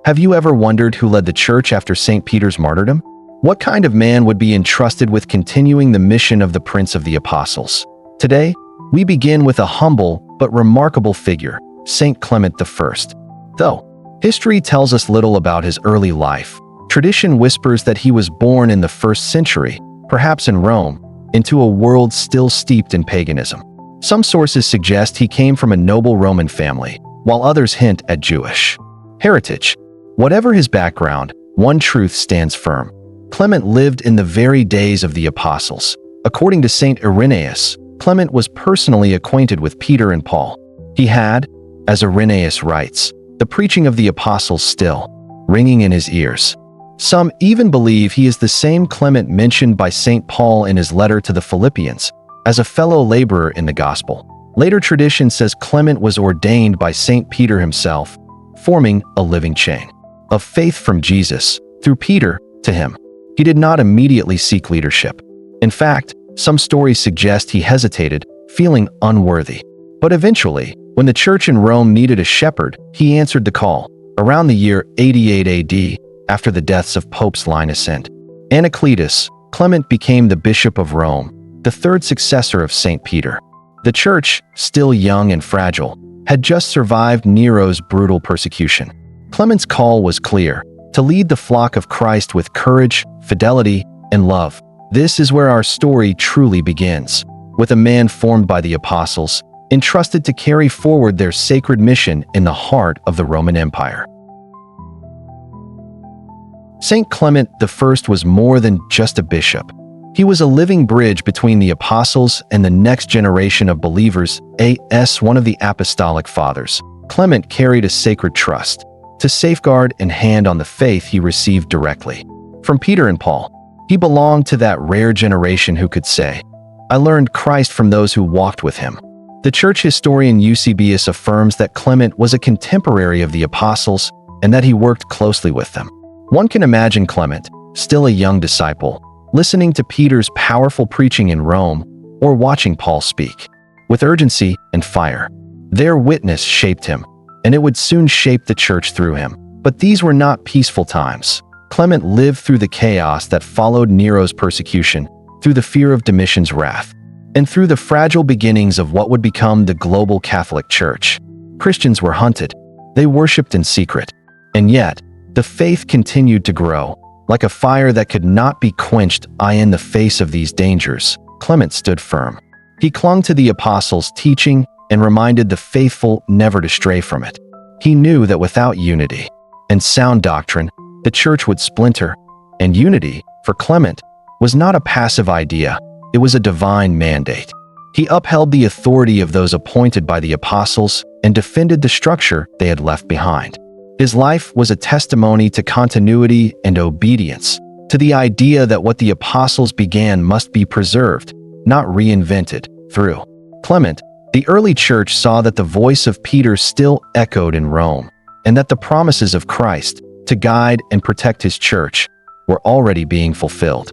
Have you ever wondered who led the church after St. Peter's martyrdom? What kind of man would be entrusted with continuing the mission of the Prince of the Apostles? Today, we begin with a humble but remarkable figure, Saint Clement I. Though history tells us little about his early life, tradition whispers that he was born in the 1st century, perhaps in Rome, into a world still steeped in paganism. Some sources suggest he came from a noble Roman family, while others hint at Jewish heritage. Whatever his background, one truth stands firm. Clement lived in the very days of the apostles. According to St. Irenaeus, Clement was personally acquainted with Peter and Paul. He had, as Irenaeus writes, the preaching of the apostles still ringing in his ears. Some even believe he is the same Clement mentioned by St. Paul in his letter to the Philippians, as a fellow laborer in the gospel. Later tradition says Clement was ordained by St. Peter himself, forming a living chain of faith from Jesus, through Peter, to him. He did not immediately seek leadership. In fact, some stories suggest he hesitated, feeling unworthy. But eventually, when the church in Rome needed a shepherd, he answered the call. Around the year 88 AD, after the deaths of Popes Linus and Anacletus, Clement became the Bishop of Rome, the 3rd successor of St. Peter. The church, still young and fragile, had just survived Nero's brutal persecution. Clement's call was clear: to lead the flock of Christ with courage, fidelity, and love. This is where our story truly begins, with a man formed by the apostles, entrusted to carry forward their sacred mission in the heart of the Roman Empire. Saint Clement I was more than just a bishop. He was a living bridge between the apostles and the next generation of believers. As one of the Apostolic Fathers, Clement carried a sacred trust to safeguard and hand on the faith he received directly from Peter and Paul. He belonged to that rare generation who could say, "I learned Christ from those who walked with him." The church historian Eusebius affirms that Clement was a contemporary of the apostles and that he worked closely with them. One can imagine Clement, still a young disciple, listening to Peter's powerful preaching in Rome or watching Paul speak with urgency and fire. Their witness shaped him, and it would soon shape the church through him. But these were not peaceful times. Clement lived through the chaos that followed Nero's persecution, through the fear of Domitian's wrath, and through the fragile beginnings of what would become the global Catholic Church. Christians were hunted. They worshipped in secret. And yet, the faith continued to grow. Like a fire that could not be quenched, in the face of these dangers, Clement stood firm. He clung to the apostles' teaching and reminded the faithful never to stray from it. He knew that without unity and sound doctrine, the church would splinter, and unity, for Clement, was not a passive idea, it was a divine mandate. He upheld the authority of those appointed by the apostles and defended the structure they had left behind. His life was a testimony to continuity and obedience, to the idea that what the apostles began must be preserved, not reinvented. Through Clement, the early church saw that the voice of Peter still echoed in Rome, and that the promises of Christ to guide and protect his church were already being fulfilled.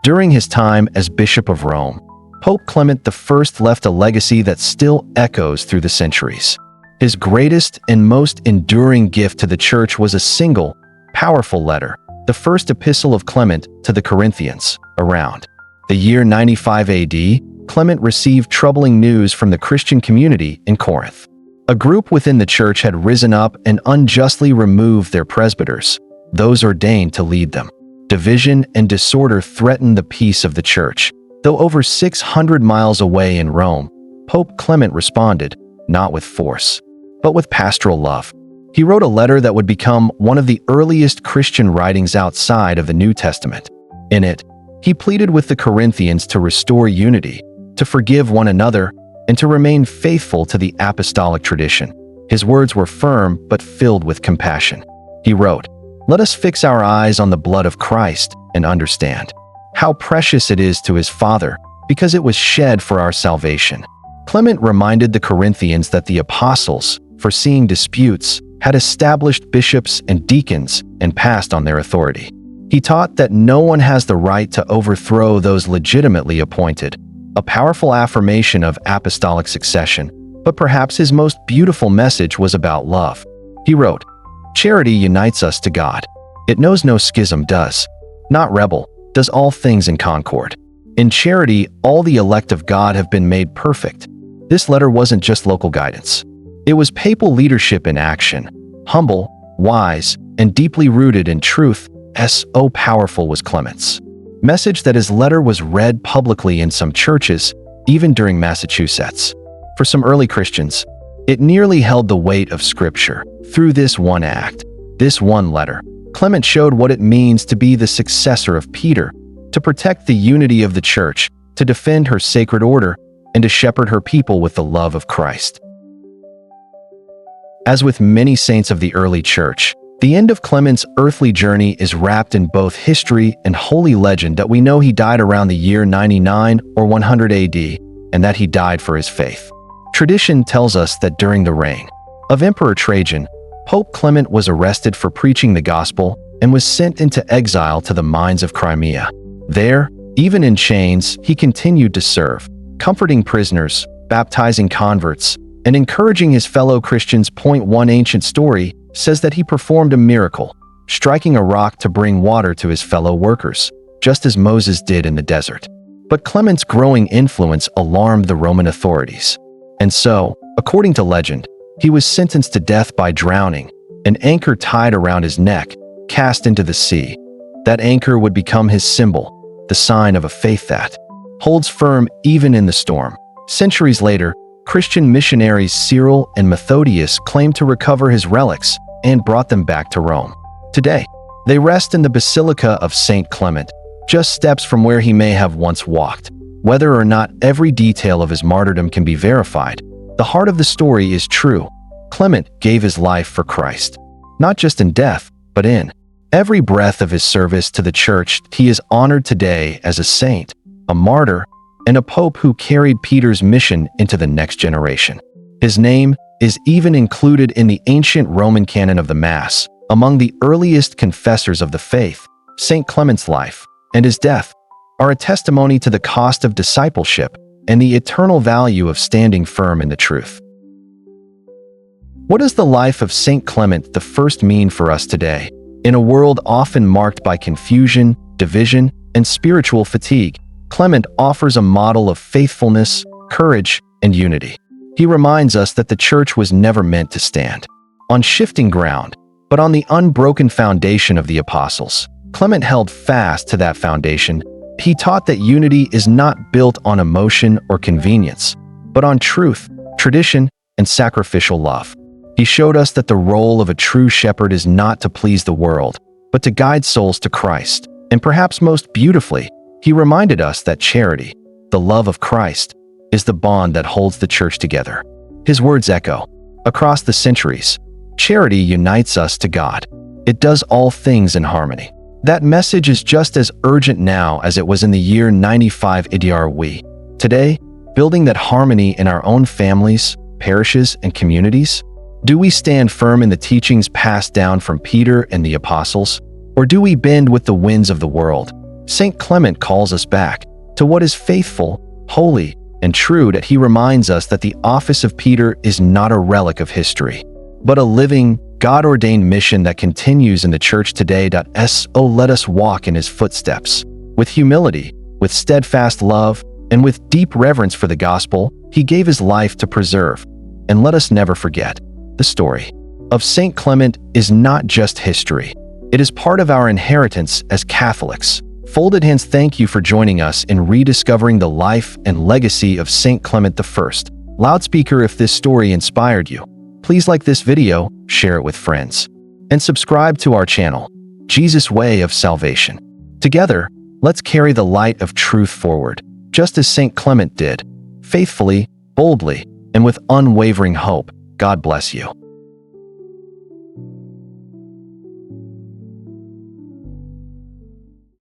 During his time as Bishop of Rome, Pope Clement I left a legacy that still echoes through the centuries. His greatest and most enduring gift to the church was a single, powerful letter, the first epistle of Clement to the Corinthians. Around the year 95 AD, Clement received troubling news from the Christian community in Corinth. A group within the church had risen up and unjustly removed their presbyters, those ordained to lead them. Division and disorder threatened the peace of the church. Though over 600 miles away in Rome, Pope Clement responded, not with force, but with pastoral love. He wrote a letter that would become one of the earliest Christian writings outside of the New Testament. In it, he pleaded with the Corinthians to restore unity, to forgive one another, and to remain faithful to the apostolic tradition. His words were firm but filled with compassion. He wrote, "Let us fix our eyes on the blood of Christ and understand how precious it is to his Father, because it was shed for our salvation." Clement reminded the Corinthians that the apostles, foreseeing disputes, had established bishops and deacons and passed on their authority. He taught that no one has the right to overthrow those legitimately appointed, a powerful affirmation of apostolic succession. But perhaps his most beautiful message was about love. He wrote, "Charity unites us to God. It knows no schism, does not rebel, does all things in concord. In charity, all the elect of God have been made perfect." This letter wasn't just local guidance. It was papal leadership in action, humble, wise, and deeply rooted in truth. So powerful was Clement's message that his letter was read publicly in some churches, even during Massachusetts. For some early Christians, it nearly held the weight of Scripture. Through this one act, this one letter, Clement showed what it means to be the successor of Peter, to protect the unity of the church, to defend her sacred order, and to shepherd her people with the love of Christ. As with many saints of the early church, the end of Clement's earthly journey is wrapped in both history and holy legend that we know he died around the year 99 or 100 AD, and that he died for his faith. Tradition tells us that during the reign of Emperor Trajan, Pope Clement was arrested for preaching the gospel and was sent into exile to the mines of Crimea. There, even in chains, he continued to serve, comforting prisoners, baptizing converts, and encouraging his fellow Christians. One ancient story says that he performed a miracle, striking a rock to bring water to his fellow workers, just as Moses did in the desert. But Clement's growing influence alarmed the Roman authorities. And so, according to legend, he was sentenced to death by drowning, an anchor tied around his neck, cast into the sea. That anchor would become his symbol, the sign of a faith that holds firm even in the storm. Centuries later, Christian missionaries Cyril and Methodius claimed to recover his relics and brought them back to Rome. Today, they rest in the Basilica of Saint Clement, just steps from where he may have once walked. Whether or not every detail of his martyrdom can be verified, the heart of the story is true. Clement gave his life for Christ, not just in death, but in every breath of his service to the church. He is honored today as a saint, a martyr, and a pope who carried Peter's mission into the next generation. His name is even included in the ancient Roman canon of the Mass. Among the earliest confessors of the faith, Saint Clement's life and his death are a testimony to the cost of discipleship and the eternal value of standing firm in the truth. What does the life of Saint Clement I mean for us today? In a world often marked by confusion, division, and spiritual fatigue, Clement offers a model of faithfulness, courage, and unity. He reminds us that the church was never meant to stand on shifting ground, but on the unbroken foundation of the apostles. Clement held fast to that foundation. He taught that unity is not built on emotion or convenience, but on truth, tradition, and sacrificial love. He showed us that the role of a true shepherd is not to please the world, but to guide souls to Christ. And perhaps most beautifully, he reminded us that charity, the love of Christ, is the bond that holds the church together. His words echo across the centuries. Charity unites us to God. It does all things in harmony. That message is just as urgent now as it was in the year 95 AD. Are we, today, building that harmony in our own families, parishes, and communities? Do we stand firm in the teachings passed down from Peter and the apostles? Or do we bend with the winds of the world? Saint Clement calls us back to what is faithful, holy, and true. That he reminds us that the office of Peter is not a relic of history, but a living, God-ordained mission that continues in the church today. So let us walk in his footsteps. With humility, with steadfast love, and with deep reverence for the gospel, he gave his life to preserve. And let us never forget, the story of Saint Clement is not just history. It is part of our inheritance as Catholics. Folded hands, thank you for joining us in rediscovering the life and legacy of Saint Clement I. Loudspeaker, if this story inspired you, please like this video, share it with friends, and subscribe to our channel, Jesus Way of Salvation. Together, let's carry the light of truth forward, just as Saint Clement did, faithfully, boldly, and with unwavering hope. God bless you.